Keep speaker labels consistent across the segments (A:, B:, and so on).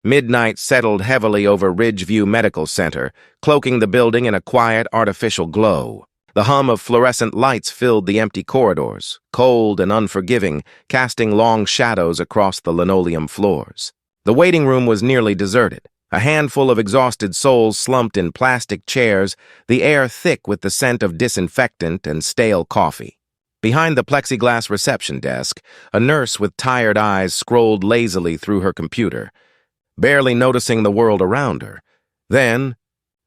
A: Midnight settled heavily over Ridgeview Medical Center, cloaking the building in a quiet, artificial glow. The hum of fluorescent lights filled the empty corridors, cold and unforgiving, casting long shadows across the linoleum floors. The waiting room was nearly deserted. A handful of exhausted souls slumped in plastic chairs, the air thick with the scent of disinfectant and stale coffee. Behind the plexiglass reception desk, a nurse with tired eyes scrolled lazily through her computer, barely noticing the world around her. Then,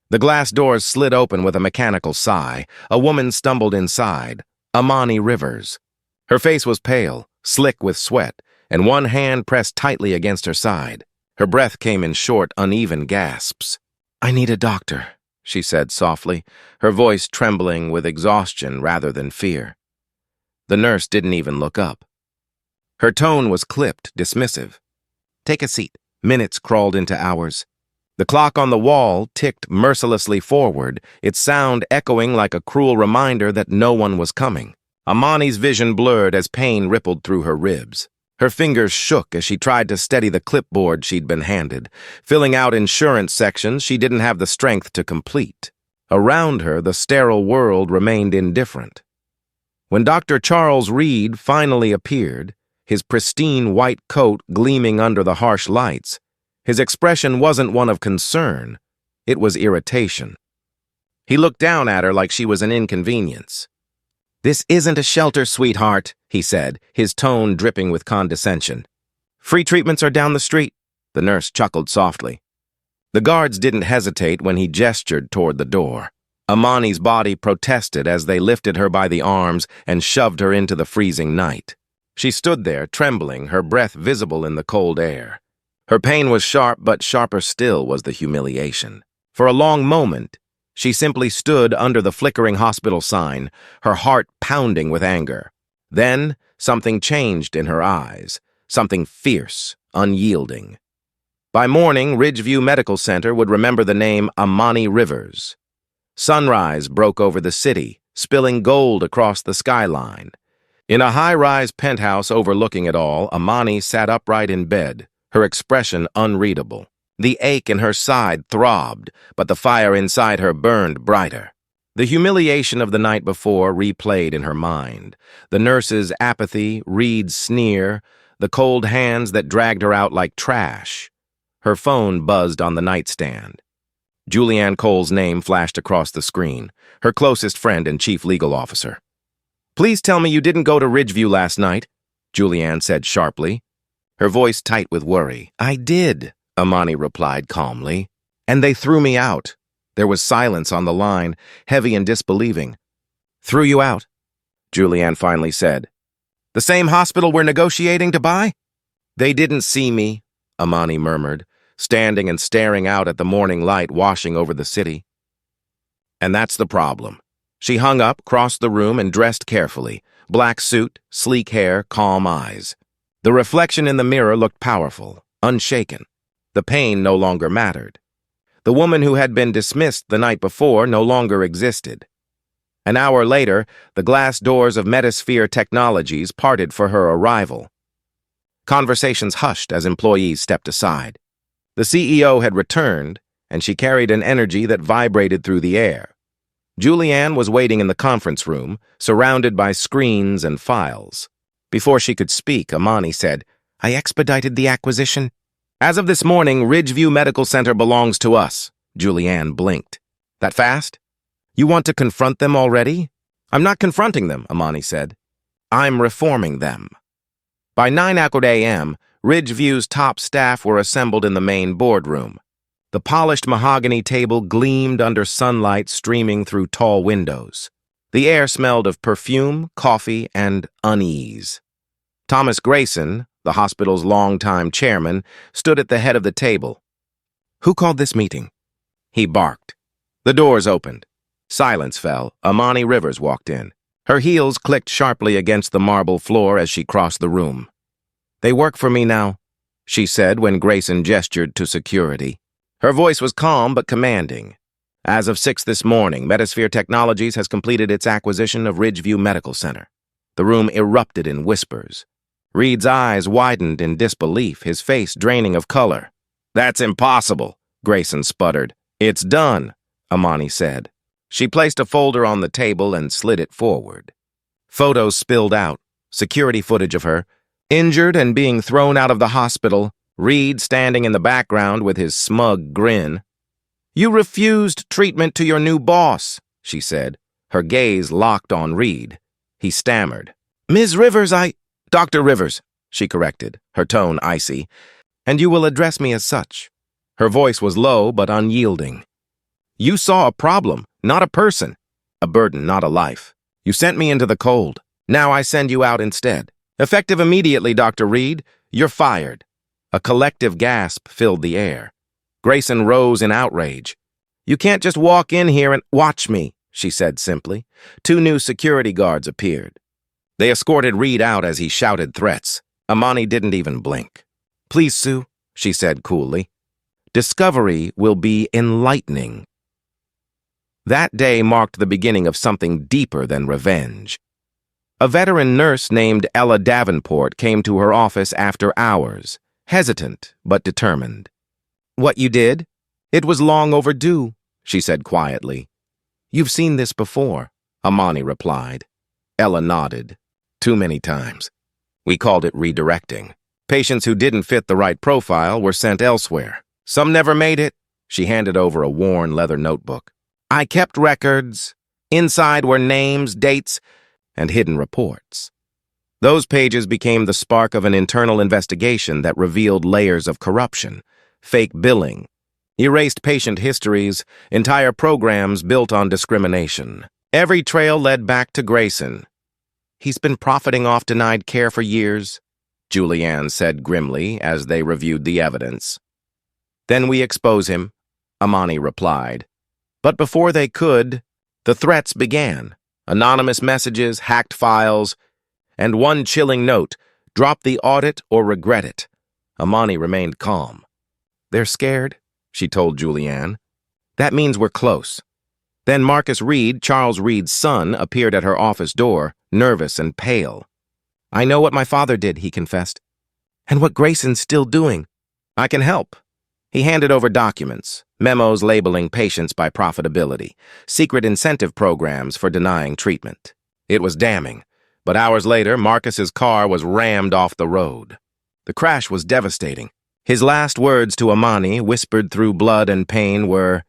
A: the glass doors slid open with a mechanical sigh. A woman stumbled inside, Ammani Rivers. Her face was pale, slick with sweat, and one hand pressed tightly against her side. Her breath came in short, uneven gasps. "I need a doctor," she said softly, her voice trembling with exhaustion rather than fear. The nurse didn't even look up. Her tone was clipped, dismissive. "Take a seat." Minutes crawled into hours. The clock on the wall ticked mercilessly forward, its sound echoing like a cruel reminder that no one was coming. Ammani's vision blurred as pain rippled through her ribs. Her fingers shook as she tried to steady the clipboard she'd been handed, filling out insurance sections she didn't have the strength to complete. Around her, the sterile world remained indifferent. When Dr. Charles Reed finally appeared, his pristine white coat gleaming under the harsh lights, his expression wasn't one of concern, it was irritation. He looked down at her like she was an inconvenience. "This isn't a shelter, sweetheart," he said, his tone dripping with condescension. "Free treatments are down the street." The nurse chuckled softly. The guards didn't hesitate when he gestured toward the door. Ammani's body protested as they lifted her by the arms and shoved her into the freezing night. She stood there, trembling, her breath visible in the cold air. Her pain was sharp, but sharper still was the humiliation. For a long moment, she simply stood under the flickering hospital sign, her heart pounding with anger. Then, something changed in her eyes, something fierce, unyielding. By morning, Ridgeview Medical Center would remember the name Ammani Rivers. Sunrise broke over the city, spilling gold across the skyline. In a high-rise penthouse overlooking it all, Ammani sat upright in bed, her expression unreadable. The ache in her side throbbed, but the fire inside her burned brighter. The humiliation of the night before replayed in her mind. The nurse's apathy, Reed's sneer, the cold hands that dragged her out like trash. Her phone buzzed on the nightstand. Julianne Cole's name flashed across the screen, her closest friend and chief legal officer. "Please tell me you didn't go to Ridgeview last night," Julianne said sharply, her voice tight with worry. "I did," Ammani replied calmly. "And they threw me out." There was silence on the line, heavy and disbelieving. "Threw you out?" Julianne finally said. "The same hospital we're negotiating to buy?" "They didn't see me," Ammani murmured, standing and staring out at the morning light washing over the city. "And that's the problem." She hung up, crossed the room, and dressed carefully. Black suit, sleek hair, calm eyes. The reflection in the mirror looked powerful, unshaken. The pain no longer mattered. The woman who had been dismissed the night before no longer existed. An hour later, the glass doors of Metasphere Technologies parted for her arrival. Conversations hushed as employees stepped aside. The CEO had returned, and she carried an energy that vibrated through the air. Julianne was waiting in the conference room, surrounded by screens and files. Before she could speak, Ammani said, "I expedited the acquisition." "As of this morning, Ridgeview Medical Center belongs to us." Julianne blinked. "That fast? You want to confront them already?" "I'm not confronting them," Ammani said. "I'm reforming them." By 9 a.m., Ridgeview's top staff were assembled in the main boardroom. The polished mahogany table gleamed under sunlight streaming through tall windows. The air smelled of perfume, coffee, and unease. Thomas Grayson, the hospital's longtime chairman, stood at the head of the table. "Who called this meeting?" He barked. The doors opened. Silence fell. Ammani Rivers walked in. Her heels clicked sharply against the marble floor as she crossed the room. "They work for me now," she said when Grayson gestured to security. Her voice was calm but commanding. "As of 6 this morning, Metasphere Technologies has completed its acquisition of Ridgeview Medical Center." The room erupted in whispers. Reed's eyes widened in disbelief, his face draining of color. That's impossible, Grayson sputtered. It's done, Ammani said. She placed a folder on the table and slid it forward. Photos spilled out, security footage of her, injured and being thrown out of the hospital, Reed standing in the background with his smug grin. You refused treatment to your new boss, she said, her gaze locked on Reed. He stammered. Ms. Rivers, Dr. Rivers, she corrected, her tone icy, and you will address me as such. Her voice was low but unyielding. You saw a problem, not a person. A burden, not a life. You sent me into the cold. Now I send you out instead. Effective immediately, Dr. Reed. You're fired. A collective gasp filled the air. Grayson rose in outrage. You can't just walk in here and watch me, she said simply. 2 new security guards appeared. They escorted Reed out as he shouted threats. Ammani didn't even blink. Please, Sue, she said coolly. Discovery will be enlightening. That day marked the beginning of something deeper than revenge. A veteran nurse named Ella Davenport came to her office after hours, hesitant but determined. What you did? It was long overdue, she said quietly. You've seen this before, Ammani replied. Ella nodded. Too many times. We called it redirecting. Patients who didn't fit the right profile were sent elsewhere. Some never made it. She handed over a worn leather notebook. I kept records. Inside were names, dates, and hidden reports. Those pages became the spark of an internal investigation that revealed layers of corruption, fake billing, erased patient histories, entire programs built on discrimination. Every trail led back to Grayson. He's been profiting off denied care for years, Julianne said grimly as they reviewed the evidence. Then we expose him, Ammani replied. But before they could, the threats began. Anonymous messages, hacked files, and one chilling note, drop the audit or regret it. Ammani remained calm. They're scared, she told Julianne. That means we're close. Then Marcus Reed, Charles Reed's son, appeared at her office door, nervous and pale. I know what my father did, he confessed. And what Grayson's still doing. I can help. He handed over documents, memos labeling patients by profitability, secret incentive programs for denying treatment. It was damning, but hours later, Marcus's car was rammed off the road. The crash was devastating. His last words to Ammani, whispered through blood and pain, were,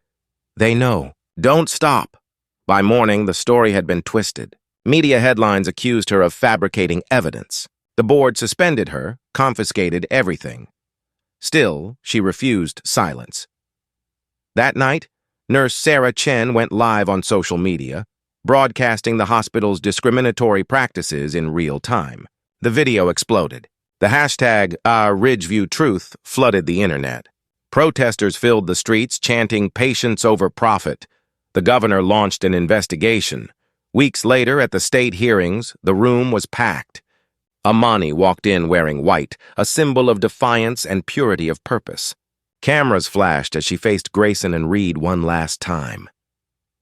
A: They know. Don't stop. By morning, the story had been twisted. Media headlines accused her of fabricating evidence. The board suspended her, confiscated everything. Still, she refused silence. That night, Nurse Sarah Chen went live on social media, broadcasting the hospital's discriminatory practices in real time. The video exploded. The hashtag #RidgeviewTruth flooded the internet. Protesters filled the streets chanting patients over profit. The governor launched an investigation. Weeks later, at the state hearings, the room was packed. Ammani walked in wearing white, a symbol of defiance and purity of purpose. Cameras flashed as she faced Grayson and Reed one last time.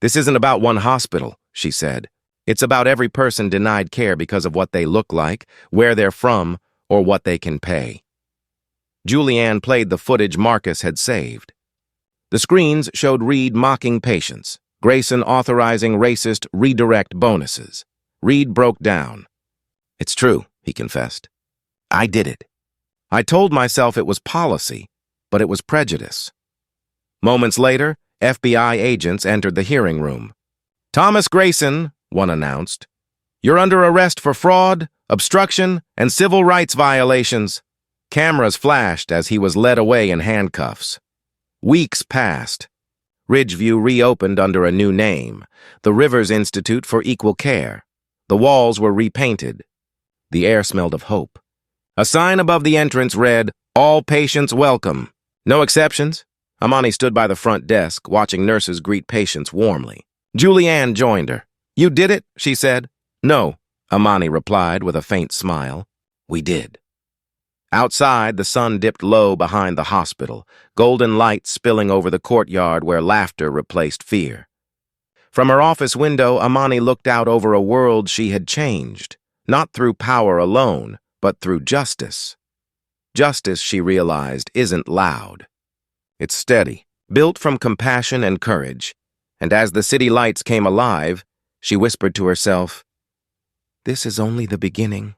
A: This isn't about one hospital, she said. It's about every person denied care because of what they look like, where they're from, or what they can pay. Julianne played the footage Marcus had saved. The screens showed Reed mocking patients, Grayson authorizing racist redirect bonuses. Reed broke down. It's true, he confessed. I did it. I told myself it was policy, but it was prejudice. Moments later, FBI agents entered the hearing room. Thomas Grayson, one announced, you're under arrest for fraud, obstruction, and civil rights violations. Cameras flashed as he was led away in handcuffs. Weeks passed. Ridgeview reopened under a new name, the Rivers Institute for Equal Care. The walls were repainted. The air smelled of hope. A sign above the entrance read, All patients welcome. No exceptions. Ammani stood by the front desk, watching nurses greet patients warmly. Julianne joined her. You did it, she said. No, Ammani replied with a faint smile. We did. Outside, the sun dipped low behind the hospital, golden light spilling over the courtyard where laughter replaced fear. From her office window, Ammani looked out over a world she had changed, not through power alone, but through justice. Justice, she realized, isn't loud. It's steady, built from compassion and courage. And as the city lights came alive, she whispered to herself, "This is only the beginning."